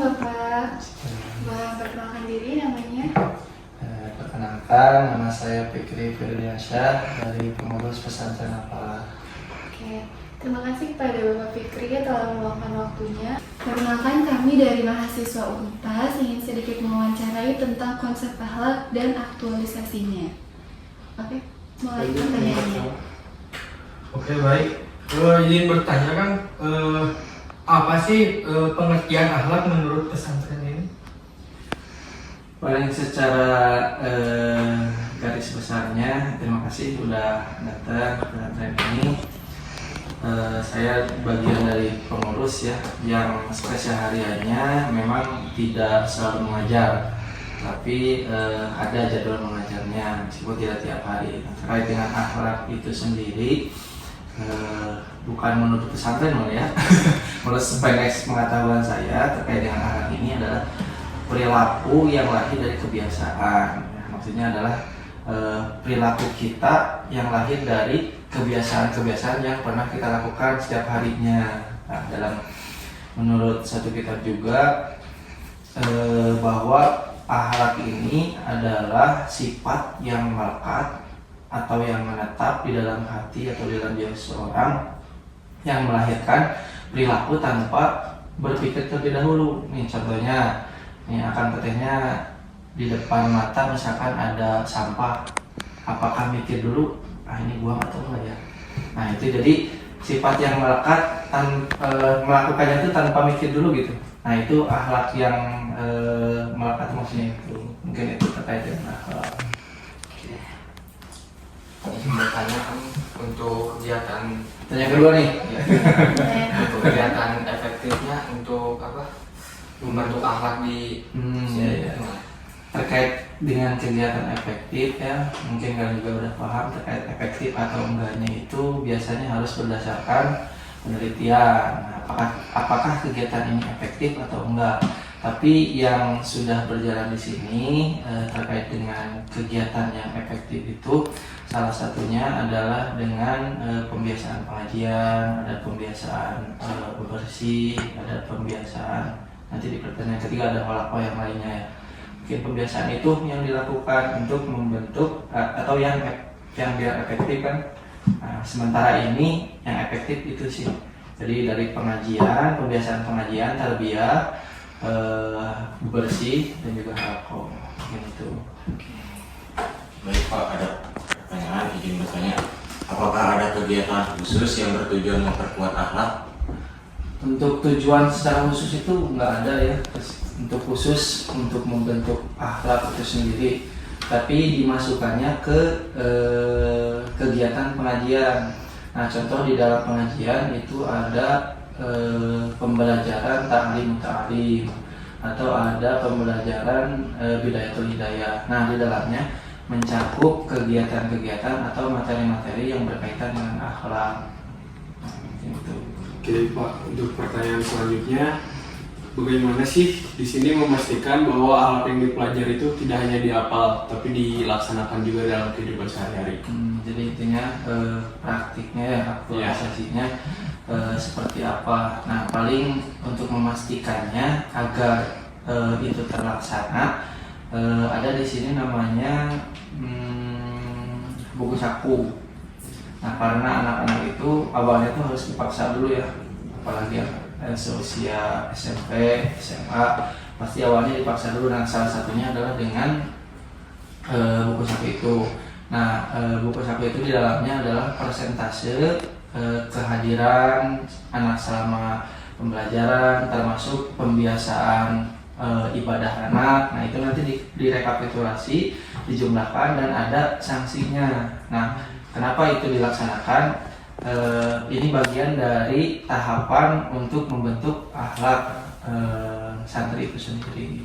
Bapak. Boleh perkenalkan diri namanya? Perkenalkan, nama saya Fikri Firdiansyah dari pengurus pesantren Al-Falah. Oke, terima kasih kepada Bapak Fikri telah meluangkan waktunya. Perkenalkan, kami dari mahasiswa UNTAS ingin sedikit mewawancarai tentang konsep akhlak dan aktualisasinya. Oke, mulai pertanyaannya. Oke, baik. Izin bertanya kan, apa sih pengertian akhlak menurut pesantren ini? Paling secara garis besarnya, terima kasih sudah datang ke pesantren ini. Saya bagian dari pengurus ya, yang kesehariannya memang tidak selalu mengajar, tapi ada jadwal mengajarnya meskipun tidak tiap hari. Terkait dengan akhlak itu sendiri, bukan menurut pesantren ya. Menurut sependek pengetahuan saya terkait dengan akhlak ini adalah perilaku yang lahir dari kebiasaan. Maksudnya adalah perilaku kita yang lahir dari kebiasaan-kebiasaan yang pernah kita lakukan setiap harinya. Nah, dalam menurut satu kitab juga bahwa akhlak ini adalah sifat yang melekat atau yang menetap di dalam hati atau di dalam diri seseorang yang melahirkan perilaku tanpa berpikir terlebih dahulu. Nih contohnya, nih akan tetehnya di depan mata misalkan ada sampah, apakah mikir dulu ini buang atau enggak ya? Nah itu jadi sifat yang melekat melakukannya itu tanpa mikir dulu gitu. Nah itu akhlak yang melekat, maksudnya itu mungkin itu terkait dengan akhlak. Bertanya kan untuk kegiatan Tanya kedua nih. untuk kegiatan efektifnya untuk apa membentuk akhlak di Ya. Terkait dengan kegiatan efektif ya, mungkin kalian juga udah paham terkait efektif atau enggaknya itu biasanya harus berdasarkan penelitian. Nah, apakah kegiatan ini efektif atau enggak? Tapi yang sudah berjalan di sini terkait dengan kegiatan yang efektif itu salah satunya adalah dengan pembiasaan pengajian, ada pembiasaan bersih, ada pembiasaan, nanti di pertanyaan ketiga ada holaqah yang lainnya ya. Mungkin pembiasaan itu yang dilakukan untuk membentuk atau yang biar efektif kan. Nah, sementara ini yang efektif itu sih. Jadi dari pengajian, pembiasaan pengajian, tarbiyah, bersih dan juga halaqah gitu. Baik Pak, ada pertanyaan, izin bertanya. Apakah ada kegiatan khusus yang bertujuan memperkuat akhlak? Untuk tujuan secara khusus itu nggak ada ya, untuk khusus untuk membentuk akhlak itu sendiri, tapi dimasukkannya ke kegiatan pengajian. Nah contoh di dalam pengajian itu ada pembelajaran ta'lim atau ada pembelajaran bidayatul hidayah. Nah di dalamnya mencakup kegiatan-kegiatan atau materi-materi yang berkaitan dengan akhlak. Gitu. Oke Pak, untuk pertanyaan selanjutnya, bagaimana sih di sini memastikan bahwa akhlak yang dipelajari itu tidak hanya dihafal, tapi dilaksanakan juga dalam kehidupan sehari-hari? Jadi intinya praktiknya ya, aktualisasinya seperti apa. Nah paling untuk memastikannya agar itu terlaksana, ada di sini namanya buku saku. Nah karena anak-anak itu awalnya tuh harus dipaksa dulu ya, apalagi yang seusia SMP, SMA, pasti awalnya dipaksa dulu. Nah salah satunya adalah dengan buku saku itu. Nah buku saku itu di dalamnya adalah persentase kehadiran anak selama pembelajaran, termasuk pembiasaan ibadah anak. Nah itu nanti direkapitulasi, dijumlahkan dan ada sanksinya. Nah kenapa itu dilaksanakan? Ini bagian dari tahapan untuk membentuk akhlak santri itu sendiri.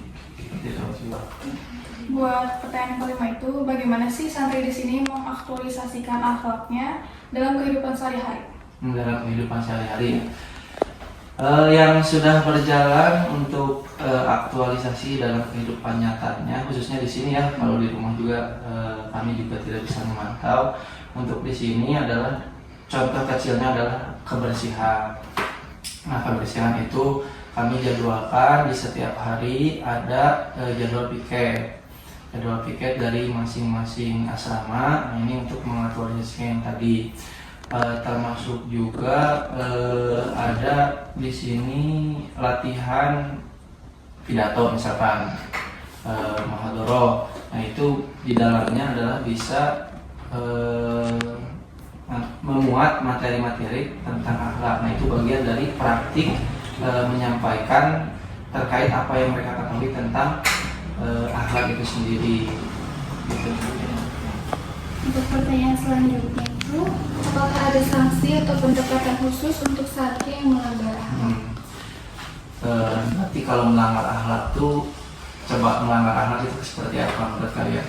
Buat pertanyaan kelima itu, bagaimana sih santri di sini mengaktualisasikan akhlaknya dalam kehidupan sehari-hari? Dalam kehidupan sehari-hari yang sudah berjalan untuk aktualisasi dalam kehidupan nyatanya, khususnya di sini ya. Kalau di rumah juga kami juga tidak bisa memantau. Untuk di sini adalah contoh kecilnya adalah kebersihan. Nah kebersihan itu kami jadwalkan di setiap hari ada jadwal piket dari masing-masing asrama. Nah, ini untuk mengaktualisasikan yang tadi. Termasuk juga ada di sini latihan pidato misalkan Mahadoro. Nah, itu di dalamnya adalah bisa memuat materi-materi tentang akhlak. Nah, itu bagian dari praktik menyampaikan terkait apa yang mereka ketahui tentang akhlak itu sendiri. Gitu. Untuk pertanyaan selanjutnya itu, apakah ada sanksi atau pendekatan khusus untuk santri yang melanggar akhlak? Berarti kalau melanggar akhlak tuh, coba melanggar akhlak itu seperti apa menurut kalian?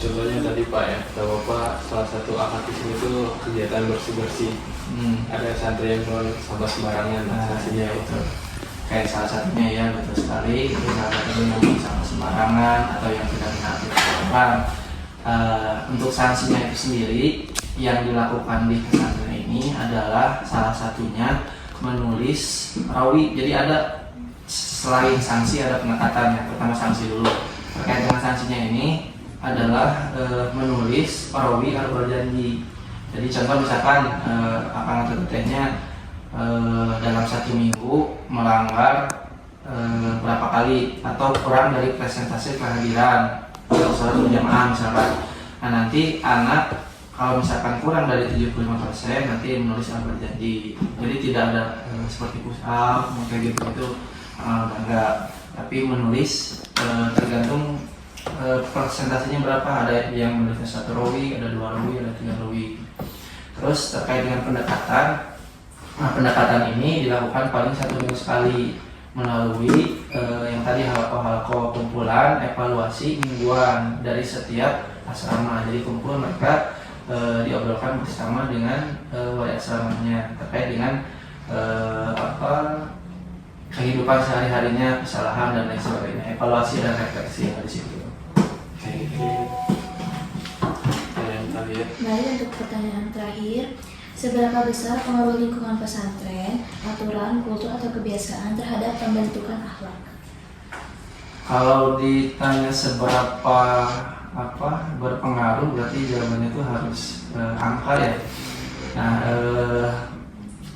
Contohnya tadi Pak ya, kata Bapak salah satu akhlak di sini tuh kegiatan bersih-bersih. Ada santri yang keluar sampah sembarangan, sanksinya itu. Kayak salah satunya ya, betul sekali, itu salah satunya yang sampah sembarangan atau yang tidak menghapus. Untuk sanksinya itu sendiri yang dilakukan di pesantren ini adalah salah satunya menulis rawi. Jadi ada selain sanksi ada pendekatan. Yang pertama sanksi dulu. Terkait dengan sanksinya ini adalah menulis rawi atau berjanji. Jadi contoh misalkan apa ngetutnya dalam 1 minggu melanggar berapa kali atau kurang dari presentasi kehadiran atau sholat berjamaah misalkan. Nah, nanti anak kalau misalkan kurang dari 75% nanti menulis berjanji. Jadi tidak ada seperti push up kayak gitu itu enggak, tapi menulis tergantung presentasinya berapa. Ada yang menulisnya 1 rawi, ada 2 rawi, ada 3 rawi. Terus terkait dengan pendekatan, pendekatan ini dilakukan paling 1 minggu sekali melalui yang tadi halaqah kumpulan evaluasi mingguan dari setiap asrama. Jadi kumpul mereka diobrolkan bersama dengan wali asramanya terkait dengan kehidupan sehari-harinya, kesalahan dan lain sebagainya, evaluasi dan refleksi di situ. Kayak gitu. Yang tadi ya. Baik, untuk pertanyaan terakhir, seberapa besar pengaruh lingkungan pesantren, aturan, kultur atau kebiasaan terhadap pembentukan akhlak? Kalau ditanya seberapa berpengaruh, berarti jawabannya itu harus angka ya. Nah,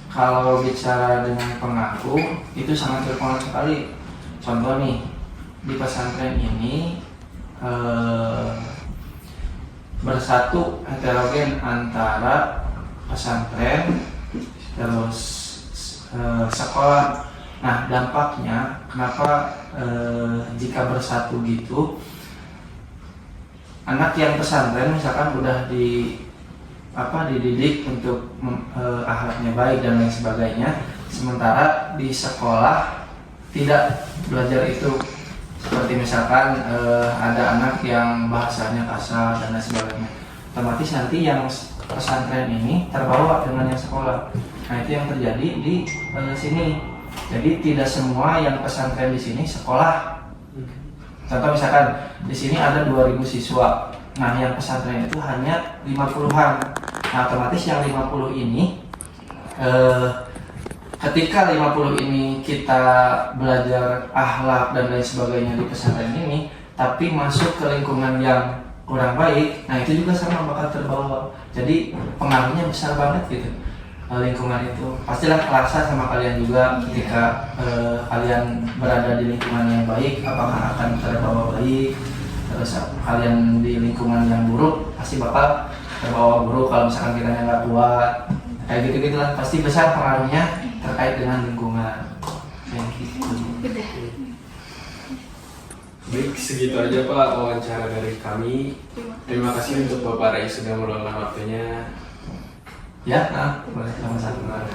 kalau bicara dengan pengaruh itu sangat berpengaruh sekali. Contoh nih, di pesantren ini bersatu heterogen antara pesantren terus sekolah. Nah, dampaknya kenapa jika bersatu gitu, anak yang pesantren misalkan udah dididik untuk akhlaknya baik dan lain sebagainya, sementara di sekolah tidak belajar itu. Seperti misalkan ada anak yang bahasanya kasar dan lain sebagainya, otomatis nanti yang pesantren ini terbawa dengan yang sekolah. Nah, itu yang terjadi di sini. Jadi tidak semua yang pesantren di sini sekolah. Contoh misalkan di sini ada 2000 siswa. Nah, yang pesantren itu hanya 50-an. Nah, otomatis yang 50 ini ketika 50 ini kita belajar akhlak dan lain sebagainya di pesantren ini, tapi masuk ke lingkungan yang kurang baik, nah itu juga sama bakal terbawa. Jadi pengaruhnya besar banget gitu. Lingkungan itu pastilah kerasa sama kalian juga ketika kalian berada di lingkungan yang baik, apakah akan terbawa baik. Terus kalian di lingkungan yang buruk pasti bakal terbawa buruk kalau misalkan kita nggak kuat. Kayak gitu-gitulah, pasti besar pengaruhnya terkait dengan lingkungan. Kayak gitu. Baik, segitu aja Pak wawancara dari kami. Terima kasih untuk Bapak Rais sudah meluangkan waktunya. Ya, boleh sama-sama.